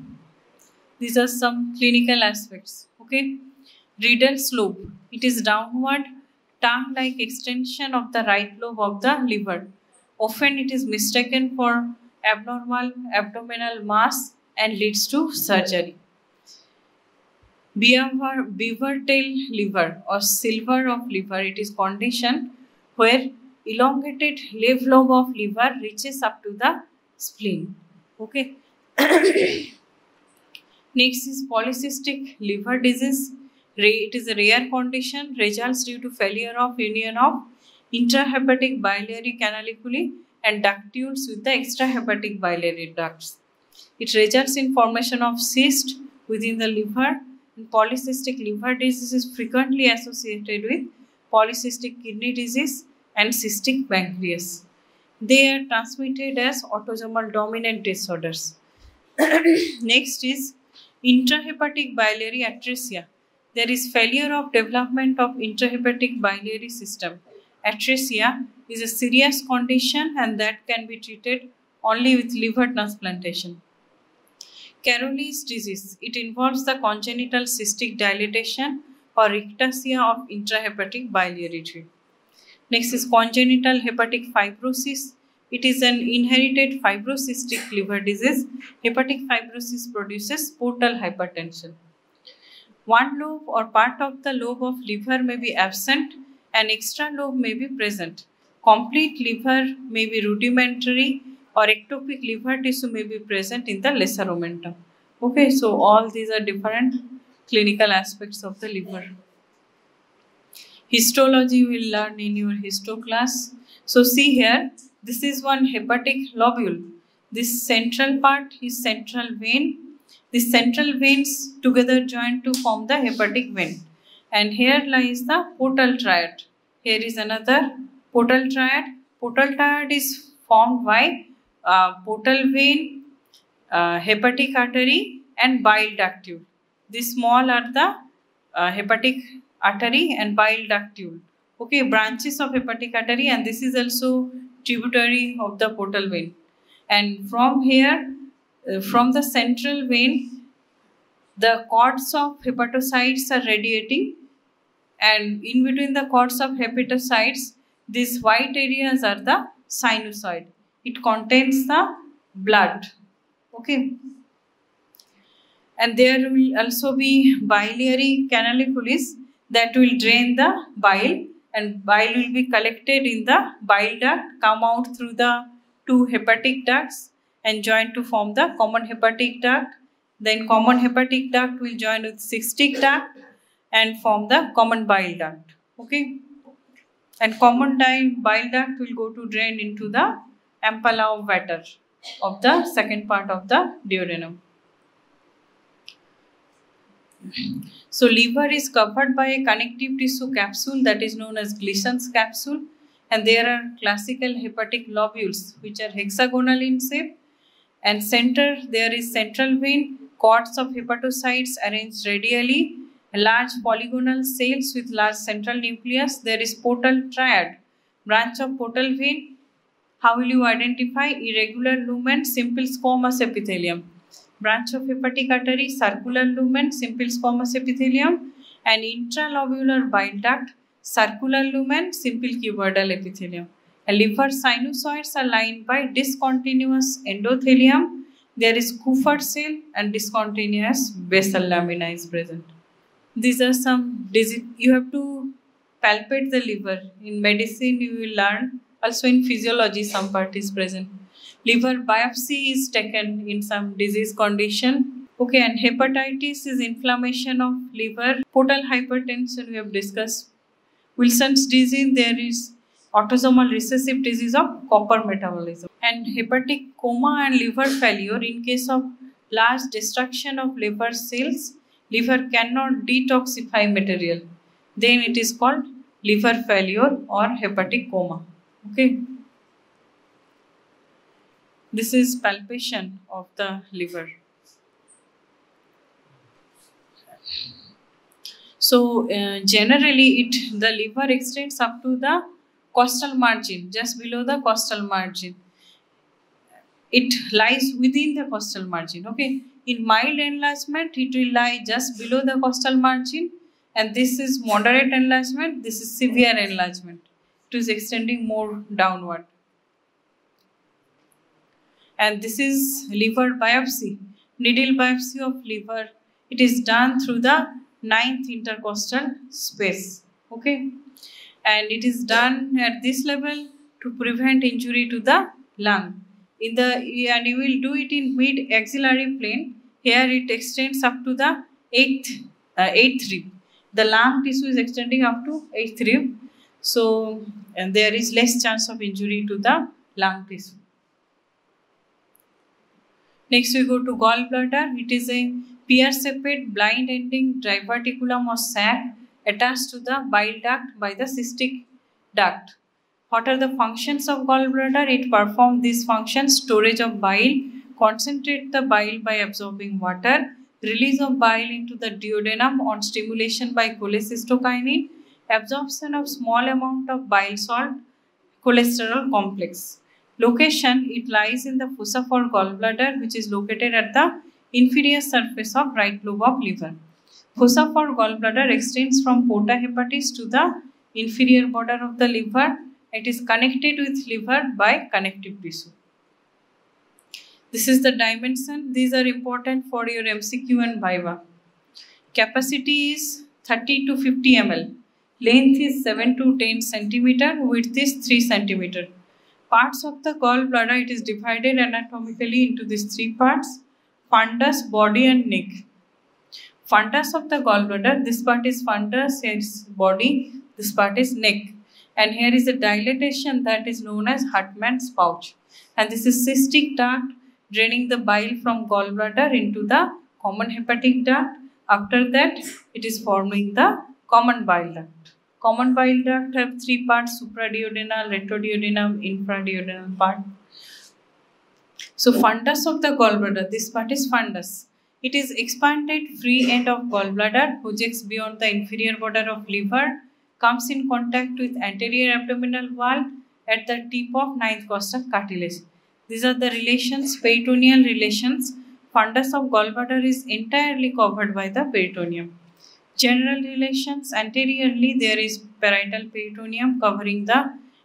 These are some clinical aspects. Okay. Riddle slope. It is downward tongue-like extension of the right lobe of the liver. Often it is mistaken for abnormal abdominal mass and leads to surgery. Beaver tail liver or silver of liver. It is condition where elongated left lobe of liver reaches up to the spleen. Okay. Next is polycystic liver disease. It is a rare condition, results due to failure of union of intrahepatic biliary canaliculi and ductules with the extrahepatic biliary ducts. It results in formation of cyst within the liver. And polycystic liver disease is frequently associated with polycystic kidney disease and cystic pancreas. They are transmitted as autosomal dominant disorders. Next is intrahepatic biliary atresia. There is failure of development of intrahepatic biliary system. Atresia is a serious condition and that can be treated only with liver transplantation. Caroli's disease. It involves the congenital cystic dilatation or ectasia of intrahepatic biliary tree. Next is congenital hepatic fibrosis. It is an inherited fibrocystic liver disease. Hepatic fibrosis produces portal hypertension. One lobe or part of the lobe of liver may be absent, an extra lobe may be present. Complete liver may be rudimentary or ectopic liver tissue may be present in the lesser omentum. Okay, so all these are different clinical aspects of the liver. Histology you will learn in your histo class. So see here, this is one hepatic lobule. This central part is central vein. These central veins together join to form the hepatic vein. And here lies the portal triad. Here is another portal triad. Portal triad is formed by portal vein, hepatic artery and bile ductule. These small are the hepatic artery and bile ductule. Okay, branches of hepatic artery, and this is also tributary of the portal vein. And from here, from the central vein, the cords of hepatocytes are radiating, and in between the cords of hepatocytes, these white areas are the sinusoid. It contains the blood. Okay. And there will also be biliary canalicules that will drain the bile, and bile will be collected in the bile duct, come out through the two hepatic ducts and join to form the common hepatic duct. Then common hepatic duct will join with cystic duct and form the common bile duct. Okay. And common bile duct will go to drain into the ampulla of Vater of the second part of the duodenum. So liver is covered by a connective tissue capsule that is known as Gleason's capsule, and there are classical hepatic lobules which are hexagonal in shape, and center there is central vein, cords of hepatocytes arranged radially, large polygonal cells with large central nucleus. There is portal triad, branch of portal vein. How will you identify? Irregular lumen, simple squamous epithelium. Branch of hepatic artery, circular lumen, simple squamous epithelium, and intralobular bile duct, circular lumen, simple cuboidal epithelium. And liver sinusoids are lined by discontinuous endothelium. There is Kupffer cell and discontinuous basal lamina is present. These are some disease. You have to palpate the liver. In medicine, you will learn. Also in physiology, some part is present. Liver biopsy is taken in some disease condition. Okay, and hepatitis is inflammation of liver. Portal hypertension we have discussed. Wilson's disease, there is autosomal recessive disease of copper metabolism. And hepatic coma and liver failure, in case of large destruction of liver cells, liver cannot detoxify material. Then it is called liver failure or hepatic coma. Okay. This is palpation of the liver. So generally the liver extends up to the costal margin, just below the costal margin. It lies within the costal margin. Okay. In mild enlargement, it will lie just below the costal margin, and this is moderate enlargement. This is severe enlargement. It is extending more downward. And this is liver biopsy, needle biopsy of liver. It is done through the 9th intercostal space. Okay, and it is done at this level to prevent injury to the lung. And you will do it in mid axillary plane. Here it extends up to the 8th rib. The lung tissue is extending up to 8th rib. So and there is less chance of injury to the lung tissue. Next we go to gallbladder. It is a pear-shaped blind ending diverticulum or sac attached to the bile duct by the cystic duct. What are the functions of gallbladder? It performs these functions: storage of bile, concentrate the bile by absorbing water, release of bile into the duodenum on stimulation by cholecystokinin, absorption of small amount of bile salt, cholesterol complex. Location, it lies in the fossa for gallbladder, which is located at the inferior surface of right lobe of liver. Fossa for gallbladder extends from porta hepatis to the inferior border of the liver. It is connected with liver by connective tissue. This is the dimension. These are important for your MCQ and Viva. Capacity is 30 to 50 ml. Length is 7 to 10 centimeter. Width is 3 centimeter. Parts of the gallbladder, it is divided anatomically into these 3 parts: fundus, body and neck. Fundus of the gallbladder, this part is fundus, here is body, this part is neck. And here is a dilatation that is known as Hartmann's pouch. And this is cystic duct draining the bile from gallbladder into the common hepatic duct. After that, it is forming the common bile duct. Common bile duct have 3 parts: supraduodenal, retroduodenum, infraduodenal part. So fundus of the gallbladder, this part is fundus. It is expanded free end of gallbladder, projects beyond the inferior border of liver, comes in contact with anterior abdominal wall at the tip of 9th costal cartilage. These are the relations, peritoneal relations. Fundus of gallbladder is entirely covered by the peritoneum. General relations, anteriorly there is parietal peritoneum covering the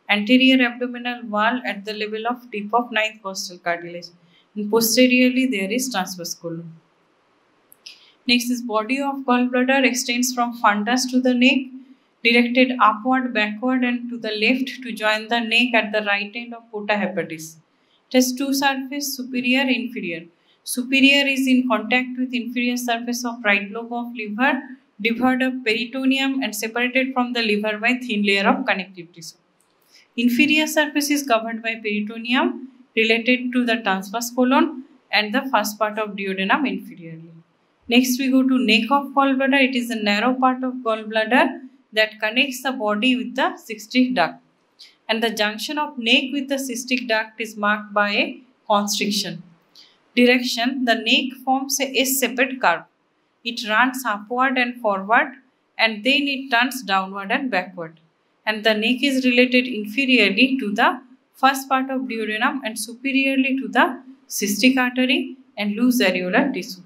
anterior abdominal wall at the level of tip of 9th costal cartilage. And posteriorly there is transverse colon. Next is body of gallbladder, extends from fundus to the neck, directed upward, backward and to the left to join the neck at the right end of porta hepatis. It has 2 surfaces, superior, inferior. Superior is in contact with inferior surface of right lobe of liver, devoid of peritoneum and separated from the liver by thin layer of connective tissue. Inferior surface is covered by peritoneum related to the transverse colon and the first part of duodenum inferiorly. Next we go to neck of gallbladder. It is a narrow part of gallbladder that connects the body with the cystic duct. And the junction of neck with the cystic duct is marked by a constriction. Direction: the neck forms a S-shaped curve. It runs upward and forward, and then it turns downward and backward. And the neck is related inferiorly to the first part of duodenum and superiorly to the cystic artery and loose areolar tissue.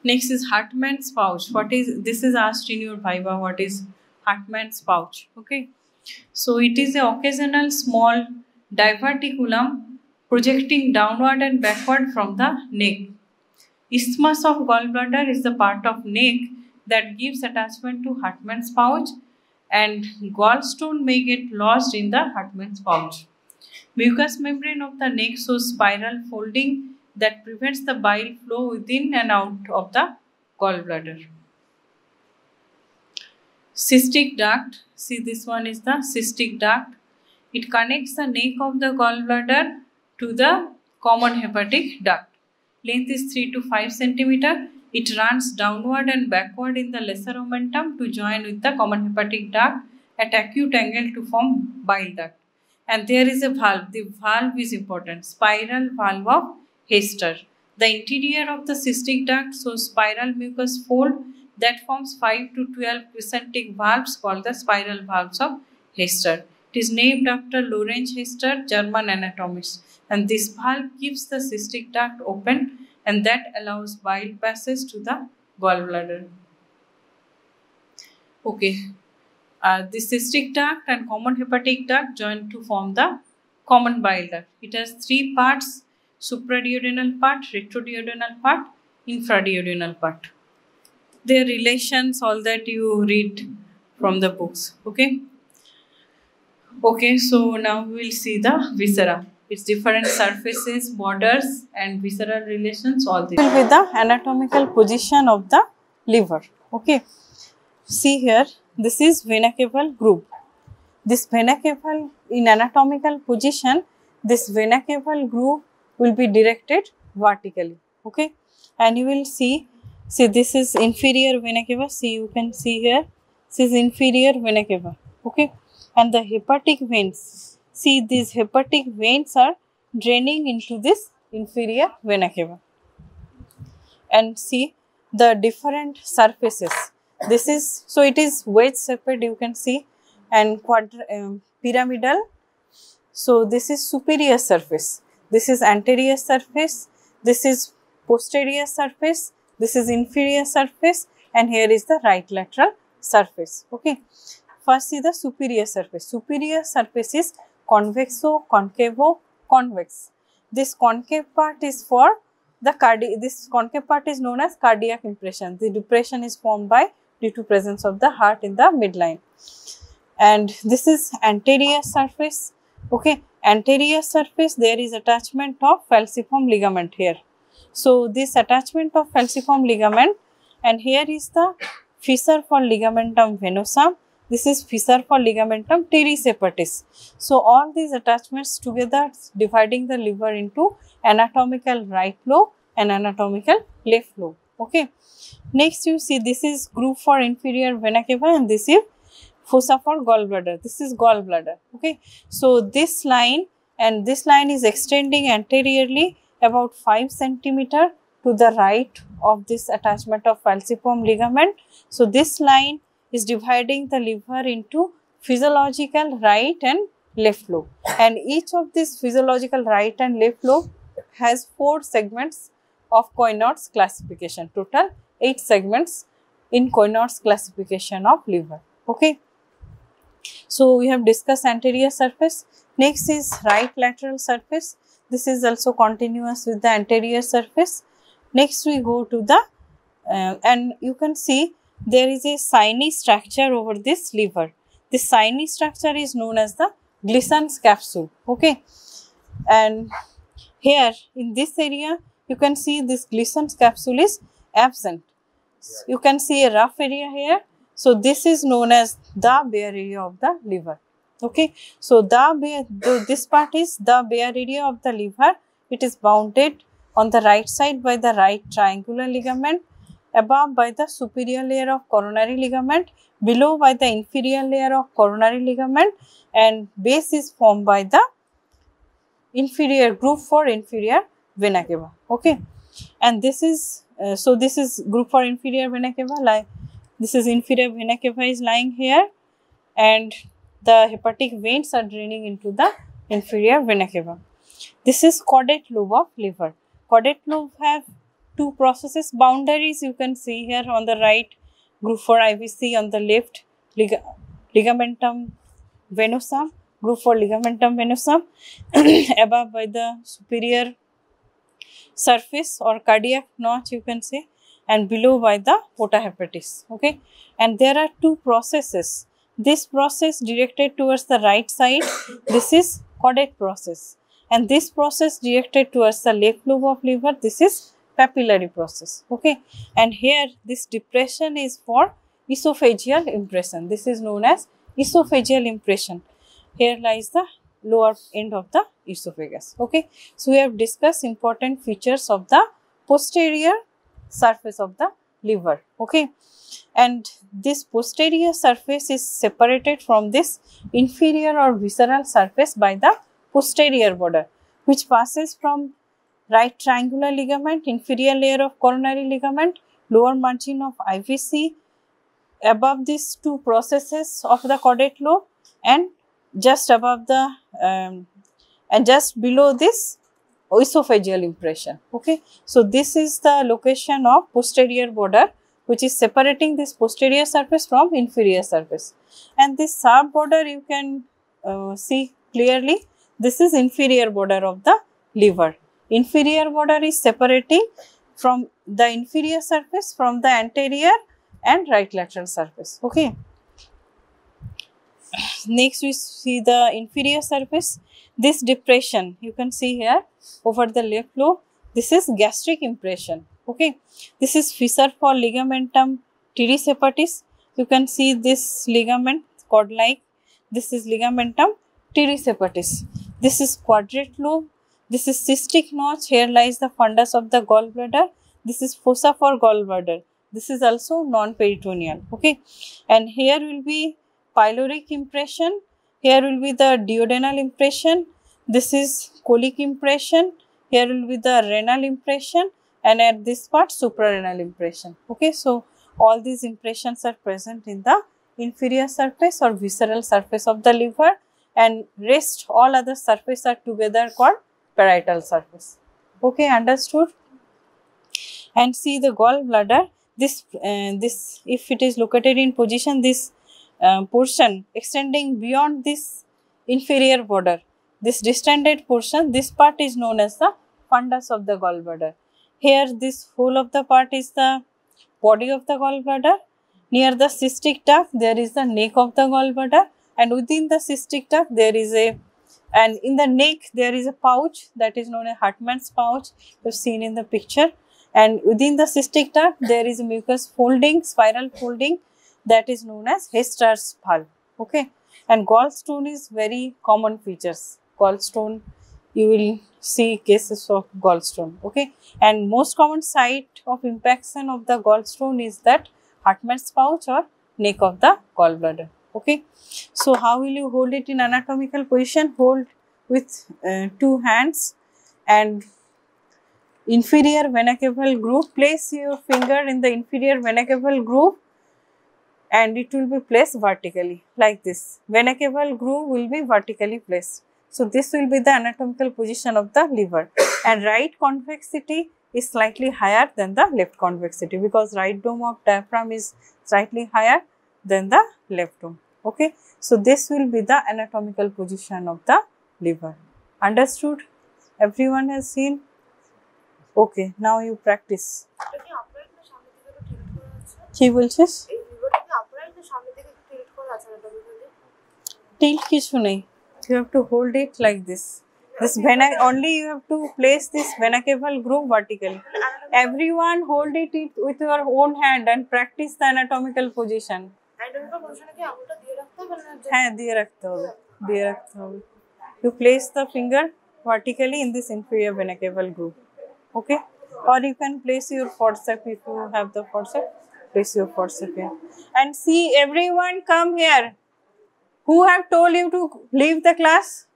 Next is Hartmann's pouch. This is asked in your viva. What is Hartmann's pouch? Okay. So it is an occasional small diverticulum projecting downward and backward from the neck. Isthmus of gallbladder is the part of neck that gives attachment to Hartmann's pouch, and gallstone may get lodged in the Hartmann's pouch. Mucous membrane of the neck shows spiral folding that prevents the bile flow within and out of the gallbladder. Cystic duct. See, this one is the cystic duct. It connects the neck of the gallbladder to the common hepatic duct. Length is 3 to 5 cm. It runs downward and backward in the lesser omentum to join with the common hepatic duct at acute angle to form bile duct. And there is a valve. The valve is important. Spiral valve of Hester. The interior of the cystic duct shows spiral mucous fold that forms 5 to 12 crescentic valves called the spiral valves of Hester. It is named after Lorenz Hester, German anatomist. And this valve keeps the cystic duct open, and that allows bile passage to the gallbladder. Okay. The cystic duct and common hepatic duct join to form the common bile duct. It has 3 parts: supraduodenal part, retroduodenal part, infraduodenal part. Their relations, all that you read from the books. Okay. Okay, so now we will see the viscera. Its different surfaces, borders, and visceral relations, all this. Will be the anatomical position of the liver. Okay. See here, this is vena cava groove. This vena cava in anatomical position, this vena cava groove will be directed vertically. Okay. And you will see this is inferior vena cava. See, you can see here, this is inferior vena cava. Okay. And the hepatic veins, see, these hepatic veins are draining into this inferior vena cava. And see the different surfaces. This is, so it is wedge shaped, you can see, and pyramidal. So this is superior surface, this is anterior surface, this is posterior surface, this is inferior surface, and here is the right lateral surface. Okay. First see the superior surface. Superior surface is convexo, concavo, convex. This concave part is for the this concave part is known as cardiac impression. The depression is formed by due to presence of the heart in the midline. And this is anterior surface. Okay, anterior surface, there is attachment of falciform ligament here. So this attachment of falciform ligament, and here is the fissure for ligamentum venosum. This is fissure for ligamentum teres hepatis. So all these attachments together dividing the liver into anatomical right lobe and anatomical left lobe. Okay. Next you see, this is groove for inferior vena cava, and this is fossa for gallbladder. This is gallbladder. Okay. So this line and this line is extending anteriorly about 5 cm to the right of this attachment of falciform ligament. So this line is dividing the liver into physiological right and left lobe, and each of these physiological right and left lobe has 4 segments of Coynot's classification. Total 8 segments in Coynot's classification of liver. Okay. So we have discussed anterior surface. Next is right lateral surface. This is also continuous with the anterior surface. Next we go to the and you can see there is a shiny structure over this liver. This shiny structure is known as the Glisson's capsule. Okay. And here in this area you can see this Glisson's capsule is absent. You can see a rough area here. So this is known as the bare area of the liver. Okay. So this part is the bare area of the liver. It is bounded on the right side by the right triangular ligament, above by the superior layer of coronary ligament, below by the inferior layer of coronary ligament, and base is formed by the inferior group for inferior vena cava. Okay, and this is so this is group for inferior vena cava. Like this is inferior vena cava is lying here, and the hepatic veins are draining into the inferior vena cava. This is caudate lobe of liver. Caudate lobe have two processes, boundaries you can see here on the right, group for IVC, on the left ligamentum venosum, group for ligamentum venosum, above by the superior surface or cardiac notch you can say, and below by the porta hepatis. Okay, and there are two processes. This process directed towards the right side, this is caudate process, and this process directed towards the left lobe of liver, this is papillary process. Okay, and here this depression is for esophageal impression. This is known as esophageal impression. Here lies the lower end of the esophagus. Okay, so we have discussed important features of the posterior surface of the liver. Okay, and this posterior surface is separated from this inferior or visceral surface by the posterior border, which passes from right triangular ligament, inferior layer of coronary ligament, lower margin of IVC, above these two processes of the caudate lobe, and just above the and just below this esophageal impression. Okay, so this is the location of posterior border, which is separating this posterior surface from inferior surface, and this sub border you can see clearly. This is inferior border of the liver. Inferior border is separating from the inferior surface from the anterior and right lateral surface. Okay, next we see the inferior surface. This depression you can see here over the left lobe, this is gastric impression. Okay, this is fissure for ligamentum teres hepatis. You can see this ligament cord like, this is ligamentum teres hepatis. This is quadrate lobe, this is cystic notch, here lies the fundus of the gallbladder. This is fossa for gallbladder, this is also non-peritoneal. Okay, and here will be pyloric impression, here will be the duodenal impression, this is colic impression, here will be the renal impression, and at this part suprarenal impression. Okay, so all these impressions are present in the inferior surface or visceral surface of the liver, and rest all other surface are together called parietal surface. Okay, understood? And see the gallbladder, this if it is located in position, this portion extending beyond this inferior border, this distended portion, this part is known as the fundus of the gallbladder. Here this whole of the part is the body of the gallbladder. Near the cystic duct there is the neck of the gallbladder, and within the cystic duct there is a, and in the neck there is a pouch that is known as Hartmann's pouch, you have seen in the picture, and within the cystic duct there is a mucus folding, spiral folding, that is known as Hester's valve. Okay, and gallstone is very common features. Gallstone, you will see cases of gallstone. Okay, and most common site of impaction of the gallstone is that Hartmann's pouch or neck of the gallbladder. Okay, so how will you hold it in anatomical position? Hold with two hands, and inferior vena cava groove, place your finger in the inferior vena cava groove, and it will be placed vertically like this. Vena cava groove will be vertically placed. So this will be the anatomical position of the liver, and right convexity is slightly higher than the left convexity, because right dome of diaphragm is slightly higher than the left dome. Okay, so this will be the anatomical position of the liver. Understood? Everyone has seen? Okay, now you practice. কি বলছিস? Tilt কিছু নেই. You have to hold it like this. This vena, only you have to place this vena cava groove vertically. Everyone hold it with your own hand and practice the anatomical position. হ্যাঁ দিয়ে রাখতে হবে, দিয়ে রাখতে হবে. You place the finger vertically in this inferior vena cava groove. Okay, or you can place your forceps if you have the forceps. Place your forceps here. And see, everyone come here. Who have told you to leave the class?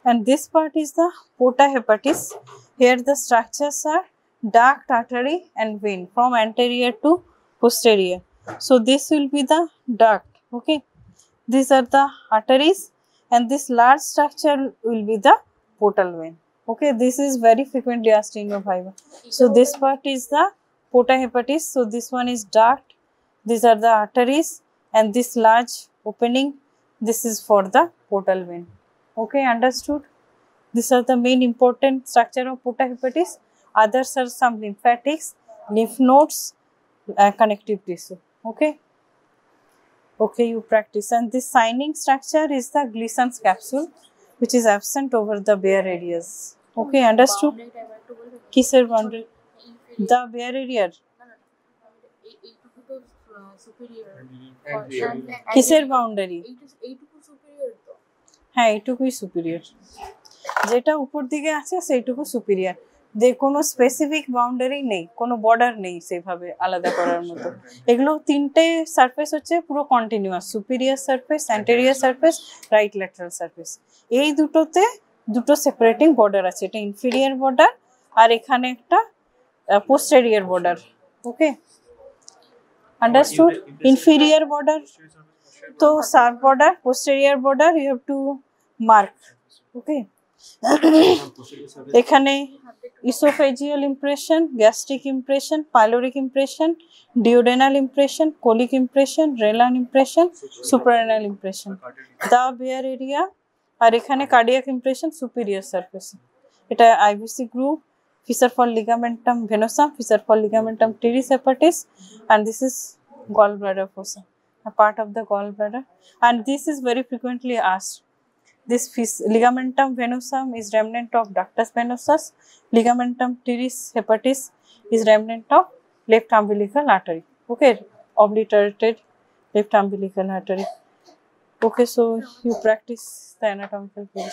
And this part is the porta hepatis. Here the structures are duct, artery and vein from anterior to posterior. So this will be the duct. Okay, these are the arteries and this large structure will be the portal vein. Okay, this is very frequently asked in your viva. So this part is the porta hepatis. So this one is duct. These are the arteries and this large opening. This is for the portal vein. Okay, understood? These are the main important structure of porta hepatis. Others are some lymphatics, lymph nodes, connective tissue. Okay. Okay, you practice. And this signing structure is the Gleason's capsule, which is absent over the bare areas. Okay, understood? Kisser boundary. The bare area. কিসের boundary? হ্যাঁ, এইটুকুই superior. যেটা উপর দিকে আছে সেইটুকু superior. যে কোনো স্পেসিফিক বাউন্ডারি নেই, কোনো বর্ডার নেই সেভাবে আলাদা করার মতো। এগুলো তিনটে সারফেস হচ্ছে পুরো continuous, superior surface, anterior surface, right lateral surface. এই দুটোতে দুটো সেপারেটিং বর্ডার আছে, এটা ইনফিরিয়র বর্ডার আর এখানে একটা posterior border. Okay, understood? Inferior border, so sub border, posterior border you have to mark. Okay. এখানে esophageal impression, gastric impression, pyloric impression, duodenal impression, colic impression, renal impression, suprarenal impression. The bare area আর এখানে cardiac impression superior surface. এটা IVC group, fissure for ligamentum venosum, fissure for ligamentum teres hepatis, and this is gallbladder fossa, a part of the gallbladder, and this is very frequently asked. This ligamentum venosum is remnant of ductus venosus, ligamentum teres hepatis is remnant of left umbilical artery. Okay, obliterated left umbilical artery. Okay, so you practice the anatomical position.